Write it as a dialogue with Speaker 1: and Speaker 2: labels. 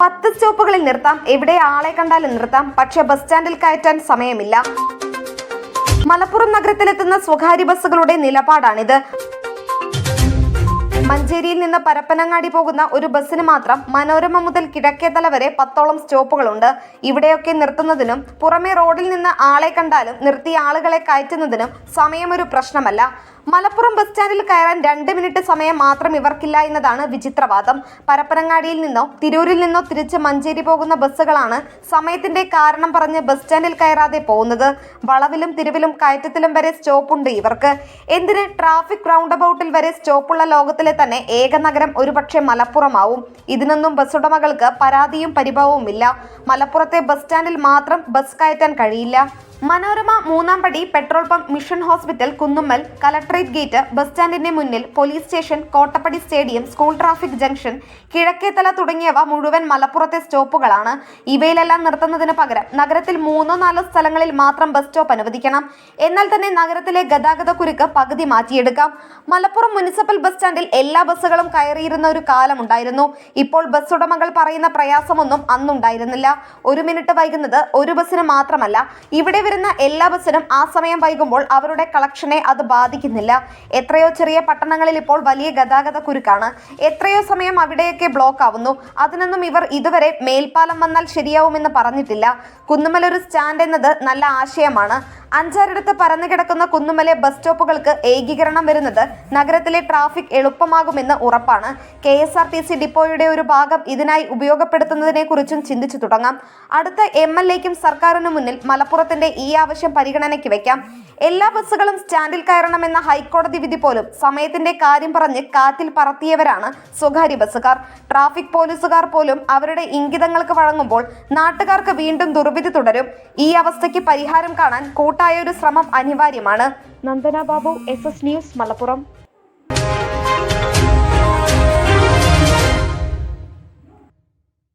Speaker 1: 10 സ്റ്റോപ്പുകളിൽ നിർത്താം, എവിടെ ആളെ കണ്ടാലും നിർത്താം, പക്ഷേ ബസ് സ്റ്റാൻഡിൽ കയറ്റാൻ സമയമില്ല. മലപ്പുറം നഗരത്തിലെത്തുന്ന സ്വകാര്യ ബസ്സുകളുടെ നിലപാടാണിത്. മഞ്ചേരിയിൽ നിന്ന് പരപ്പനങ്ങാടി പോകുന്ന ഒരു ബസ്സിന് മാത്രം മനോരമ മുതൽ കിഴക്കേതല വരെ 10ഓളം സ്റ്റോപ്പുകളുണ്ട്. ഇവിടെയൊക്കെ നിർത്തുന്നതിനും പുറമെ റോഡിൽ നിന്ന് ആളെ കണ്ടാലും നിർത്തിയ ആളുകളെ കയറ്റുന്നതിനും സമയമൊരു പ്രശ്നമല്ല. മലപ്പുറം ബസ് സ്റ്റാൻഡിൽ കയറാൻ 2 മിനിറ്റ് സമയം മാത്രം ഇവർക്കില്ല എന്നതാണ് വിചിത്രവാദം. പരപ്പനങ്ങാടിയിൽ നിന്നോ തിരൂരിൽ നിന്നോ തിരിച്ച് മഞ്ചേരി പോകുന്ന ബസ്സുകളാണ് സമയത്തിന്റെ കാരണം പറഞ്ഞ് ബസ് സ്റ്റാൻഡിൽ കയറാതെ പോകുന്നത്. വളവിലും തിരിവിലും കയറ്റത്തിലും വരെ സ്റ്റോപ്പുണ്ട് ഇവർക്ക്. എന്തിന് ട്രാഫിക് റൗണ്ട് അബൌട്ടിൽ വരെ സ്റ്റോപ്പുള്ള ലോകത്തിലെ തന്നെ ഏക നഗരം ഒരുപക്ഷെ മലപ്പുറമാവും. ഇതിനൊന്നും ബസ് ഉടമകൾക്ക് പരാതിയും പരിഭവവുമില്ല. മലപ്പുറത്തെ ബസ് സ്റ്റാൻഡിൽ മാത്രം ബസ് കയറ്റാൻ കഴിയില്ല. മനോരമ, 3-ാം പടി, petrol pump, mission hospital, Kunnummal, collectorate gate, bus സ്റ്റാൻഡിന്റെ മുന്നിൽ, police station, Kottappadi stadium, school traffic junction, Kizhakkethala തുടങ്ങിയവ മുഴുവൻ മലപ്പുറത്തെ സ്റ്റോപ്പുകളാണ്. ഇവയിലെല്ലാം നിർത്തുന്നതിന് പകരം നഗരത്തിൽ 3-4 സ്ഥലങ്ങളിൽ മാത്രം ബസ് സ്റ്റോപ്പ് അനുവദിക്കണം. എന്നാൽ തന്നെ നഗരത്തിലെ ഗതാഗത കുരുക്ക് പകുതി മാറ്റിയെടുക്കാം. മലപ്പുറം മുനിസിപ്പൽ ബസ് സ്റ്റാൻഡിൽ എല്ലാ ബസ്സുകളും കയറിയിരുന്ന ഒരു കാലമുണ്ടായിരുന്നു. ഇപ്പോൾ ബസ് ഉടമകൾ പറയുന്ന പ്രയാസമൊന്നും അന്നുണ്ടായിരുന്നില്ല. 1 മിനിറ്റ് വൈകുന്നത് ഒരു ബസ്സിന് മാത്രമല്ല, ഇവിടെ വരുന്ന എല്ലാ ബസ്സിനും ആ സമയം വൈകുമ്പോൾ അവരുടെ കളക്ഷനെ അത് ബാധിക്കുന്നില്ല. എത്രയോ ചെറിയ പട്ടണങ്ങളിൽ ഇപ്പോൾ വലിയ ഗതാഗത കുരുക്കാണ്. എത്രയോ സമയം അവിടെയൊക്കെ ബ്ലോക്ക് ആവുന്നു. അതിനൊന്നും ഇവർ ഇതുവരെ മേൽപ്പാലം വന്നാൽ ശരിയാവുമെന്ന് പറഞ്ഞിട്ടില്ല. കുന്നുമ്മൽ ഒരു സ്റ്റാൻഡ് എന്നത് നല്ല ആശയമാണ്. 5-6 പരന്നു കിടക്കുന്ന കുന്നുമ്മലെ ബസ് സ്റ്റോപ്പുകൾക്ക് ഏകീകരണം വരുന്നത് നഗരത്തിലെ ട്രാഫിക് എളുപ്പമാകുമെന്ന് ഉറപ്പാണ്. KSRTC ഡിപ്പോയുടെ ഒരു ഭാഗം ഇതിനായി ഉപയോഗപ്പെടുത്തുന്നതിനെ കുറിച്ചും ചിന്തിച്ചു തുടങ്ങാം. അടുത്ത MLAയ്ക്കും സർക്കാരിനു മുന്നിൽ മലപ്പുറത്തിന്റെ ഈ ആവശ്യം പരിഗണനയ്ക്ക് വെക്കാം. എല്ലാ ബസ്സുകളും സ്റ്റാൻഡിൽ കയറണമെന്ന ഹൈക്കോടതി വിധി പോലും സമയത്തിന്റെ കാര്യം പറഞ്ഞ് കാറ്റിൽ പറത്തിയവരാണ് സ്വകാര്യ ബസ്സുകാർ. ട്രാഫിക് പോലീസുകാർ പോലും അവരുടെ ഇംഗിതങ്ങൾക്ക് വഴങ്ങുമ്പോൾ നാട്ടുകാർക്ക് വീണ്ടും ദുർവിധി തുടരും. ഈ അവസ്ഥയ്ക്ക് പരിഹാരം കാണാൻ കൂട്ടായ ഒരു ശ്രമം അനിവാര്യമാണ്. Nandana Babu, SS news, Malappuram.